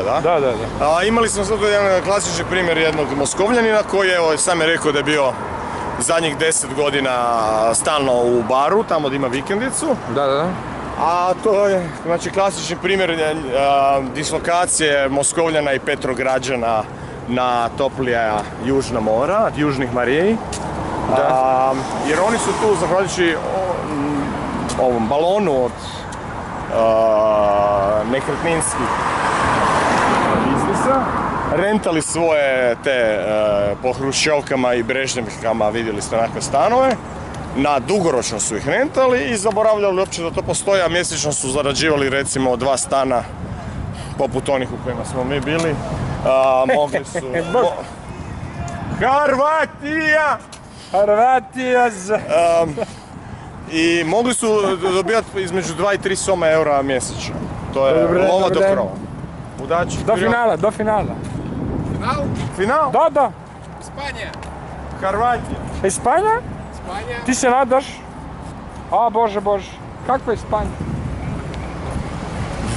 Da. Imali smo sad jedan klasični primjer jednog Moskovljanina koji je sam je rekao da je bio zadnjih 10 godina stalno u baru, tamo da ima vikendicu. Da. A to je znači klasični primjer dislokacije Moskovljana i Petrograđana na toplija južna mora, južnih Mariji. Jer oni su tu, zahvaljujući ovom balonu od nekretninskih biznisa, rentali svoje te po Hruščovkama i Brežnevkama, vidjeli ste onakve stanove. Dugoročno su ih rentali i zaboravljali uopće da to postoji, a mjesečno su zarađivali recimo 2 stana poput onih u kojima smo mi bili. Mogli su... Hrvatija! I mogli su dobivati između 2 i 3 soma eura mjesečno. To je lova do krova. Do finala. Final? Da. Španija. Hrvatija. Španija? Španija. Ti se nadaš? A, Bože. Kakva je Španija?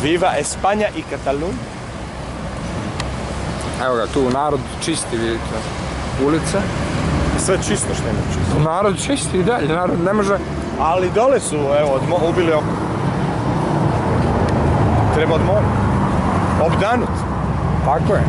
Viva Espanja i Katalun. Evo ga, tu narod čisti, vidite. Ulice. Sve čisto što ima čisto. Narod čisti i dalje, narod ne može... Ali dole su, evo, ubili oko. Treba odmoriti. Obdanut. Tako je.